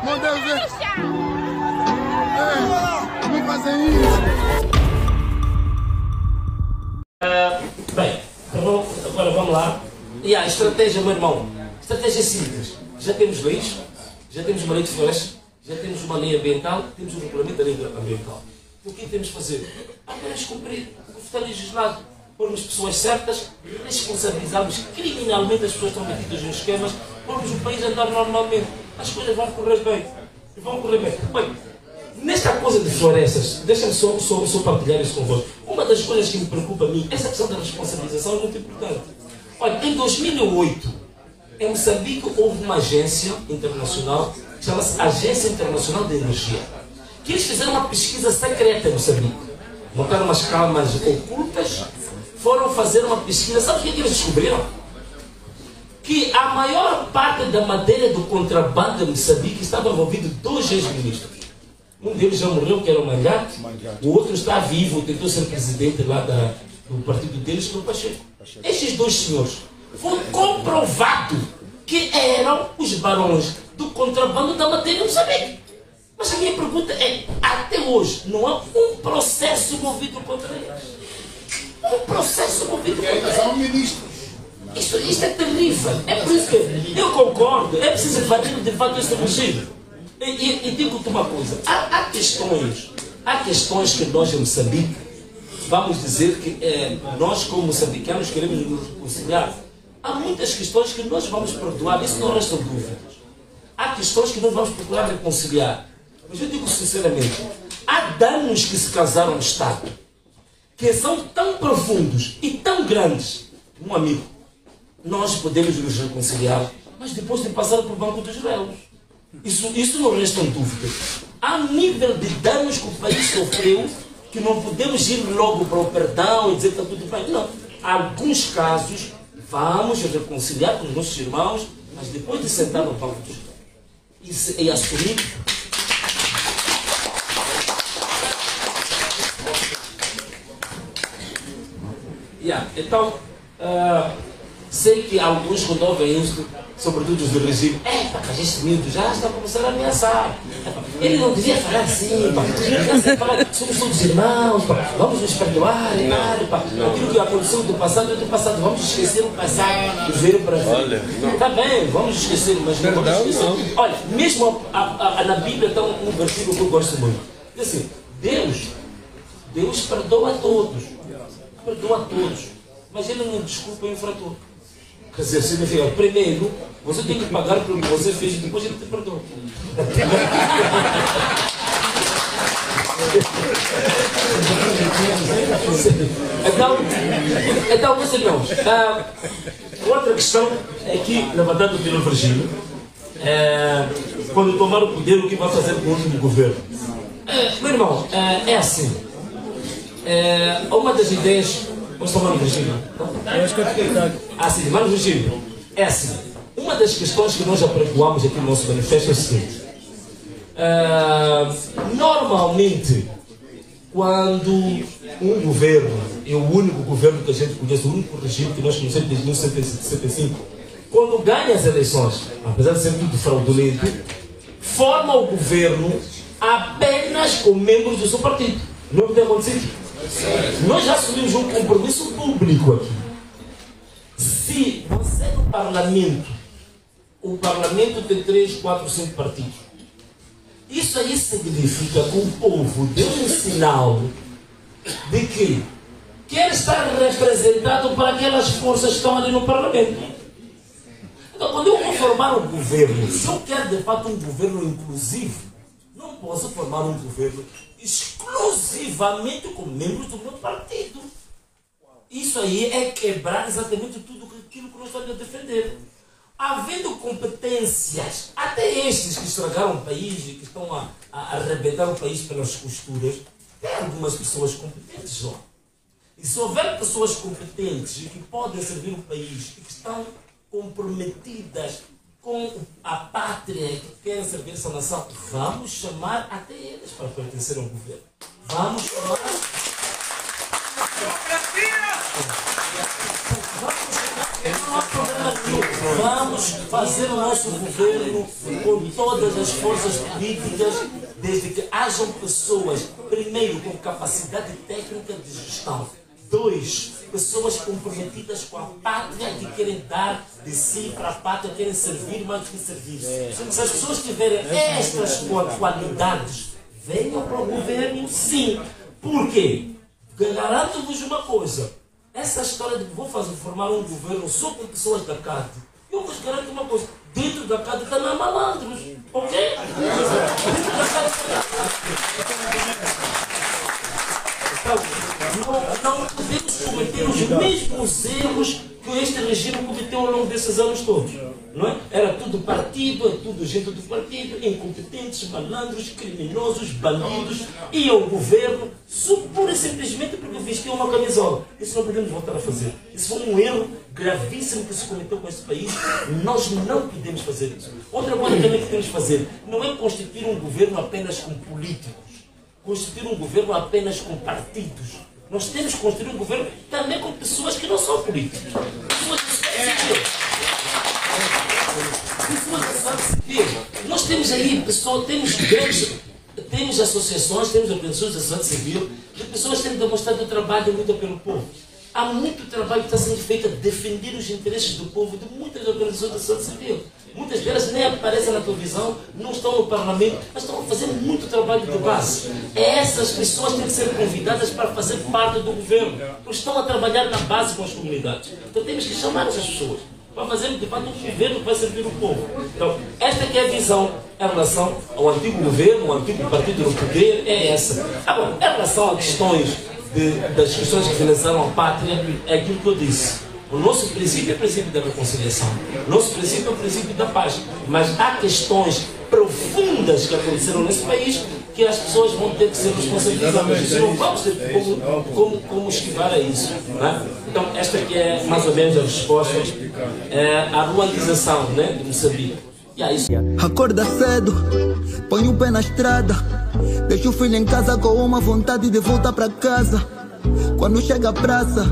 Meu Deus, não fazem isso. Bem, agora vamos lá. E a estratégia, meu irmão, estratégia simples. Já temos leis, já temos uma lei de floresta, já temos uma lei ambiental, temos um regulamento da lei ambiental. O que temos de fazer? Apenas cumprir o que está legislado. Pormos pessoas certas, responsabilizarmos criminalmente as pessoas que estão metidas nos esquemas, pormos o país a andar normalmente. As coisas vão correr bem. Vão correr bem. Bem, nesta coisa de florestas, deixa-me só partilhar isso convosco. Uma das coisas que me preocupa a mim, essa questão da responsabilização é muito importante. Olha, em 2008, em Moçambique houve uma agência internacional, que chama-se Agência Internacional de Energia, que eles fizeram uma pesquisa secreta em Moçambique. Montaram umas câmaras ocultas, foram fazer uma pesquisa. Sabe o que eles descobriram? Que a maior parte da madeira do contrabando em Moçambique estava envolvido dois ex-ministros. Um deles já morreu, que era o Mangato. O outro está vivo, tentou ser presidente lá do partido deles, que é o Pacheco. Estes dois senhores foi comprovado que eram os barões do contrabando da madeira em Moçambique. Mas a minha pergunta é, até hoje, não há um processo movido contra eles? Um processo movido contra eles? São ministros. Isto é terrível. É por isso que eu concordo. É preciso invadir de fato este regime. E digo-te uma coisa. Há questões que nós em Moçambique, vamos dizer que nós como moçambicanos queremos nos reconciliar. Há muitas questões que nós vamos perdoar. Isso não restam dúvidas. Há questões que nós vamos procurar reconciliar. Mas eu digo sinceramente, há danos que se causaram no Estado que são tão profundos e tão grandes, meu amigo, nós podemos nos reconciliar, mas depois de passar por banco dos réus. Isso não resta dúvida. Há um nível de danos que o país sofreu que não podemos ir logo para o perdão e dizer que está tudo bem. Não. Há alguns casos, vamos reconciliar com os nossos irmãos, mas depois de sentar no banco dos réus e assumir. Então, sei que alguns quando ouvem isto, sobretudo os do regime, mas este miúdo já está a começar a ameaçar. Ele não devia falar assim, somos todos irmãos, vamos nos perdoar, aquilo que aconteceu do passado é do passado, vamos esquecer o passado e ver para frente. Está bem, vamos esquecer, mas não vamos esquecer. Olha, mesmo na Bíblia está um versículo que eu gosto muito. Diz assim, Deus perdoa a todos. Perdoa a todos, mas ele não desculpa o infrator. Quer dizer, significa, primeiro, você tem que pagar pelo que você fez e depois ele te perdoa. Então, meus irmãos, outra questão é que, levantado pelo Virgílio, quando tomar o poder, o que vai fazer com o último governo? Meu irmão, é assim. Uma das ideias. Vamos falar no Virgílio? Eu acho que é sim, mas Virgílio, é assim. Uma das questões que nós apregoamos aqui no nosso manifesto é o seguinte. Normalmente, quando um governo, é o único governo que a gente conhece, o único regime que nós conhecemos desde 1975, quando ganha as eleições, apesar de ser tudo fraudulento, forma o governo apenas com membros do seu partido. Não é o que tem acontecido? Nós já assumimos um compromisso público aqui. Se você no parlamento, o parlamento tem 3, 4, 5 partidos, isso aí significa que o povo deu um sinal de que quer estar representado para aquelas forças que estão ali no parlamento. Então, quando eu vou formar um governo, se eu quero de fato um governo inclusivo, não posso formar um governo exclusivamente com membros do meu partido. Isso aí é quebrar exatamente tudo aquilo que nós estamos a defender. Havendo competências, até estes que estragaram o país e que estão a arrebentar o país pelas costuras, tem algumas pessoas competentes lá. E se houver pessoas competentes e que podem servir o país e que estão comprometidas com a pátria que querem servir essa nação, vamos chamar até eles para pertencer ao governo. Vamos chamar. Não há problema nenhum. Vamos fazer o nosso governo com todas as forças políticas, desde que hajam pessoas, primeiro, com capacidade técnica de gestão. 2, pessoas comprometidas com a pátria, que querem dar de si para a pátria, querem servir mais do que servir. Se as pessoas tiverem estas qualidades, venham para o governo, sim. Por quê? Garanto-vos uma coisa. Essa história de que vou formar um governo só com pessoas da CAD, eu vos garanto uma coisa. Dentro da CAD está na malandros. Ok? Dentro da CAD não podemos cometer os mesmos erros que este regime cometeu ao longo desses anos todos. Não é? Era tudo partido, tudo gente do partido, incompetentes, malandros, criminosos, bandidos, e ao governo, pura e simplesmente porque vestiam uma camisola. Isso não podemos voltar a fazer. Isso foi um erro gravíssimo que se cometeu com este país. Nós não podemos fazer isso. Outra coisa também que temos que fazer não é constituir um governo apenas com políticos, constituir um governo apenas com partidos. Nós temos que construir um governo também com pessoas que não são políticos. Pessoas da sociedade civil. Nós temos aí pessoas, temos associações, temos organizações da sociedade civil, de pessoas que têm demonstrado o trabalho muito pelo povo. Há muito trabalho que está sendo feito a defender os interesses do povo de muitas organizações da sociedade civil. Muitas delas nem aparecem na televisão, não estão no parlamento, mas estão a fazer muito trabalho de base. Essas pessoas têm que ser convidadas para fazer parte do governo, porque estão a trabalhar na base com as comunidades. Então temos que chamar essas pessoas para fazer de fato um governo que vai servir o povo. Então, esta que é a visão em relação ao antigo governo, ao antigo partido no poder, é essa. Agora, em relação a questões das questões que financiaram a pátria, é aquilo que eu disse. O nosso princípio é o princípio da reconciliação. O nosso princípio é o princípio da paz. Mas há questões profundas que aconteceram nesse país que as pessoas vão ter que ser responsabilizadas. Não vamos ter como esquivar a isso. Né? Então, esta aqui é mais ou menos a resposta à ruandização, né, de Moçambique. Isso. Acorda cedo, põe o pé na estrada, deixa o filho em casa com uma vontade de voltar para casa. Quando chega à praça,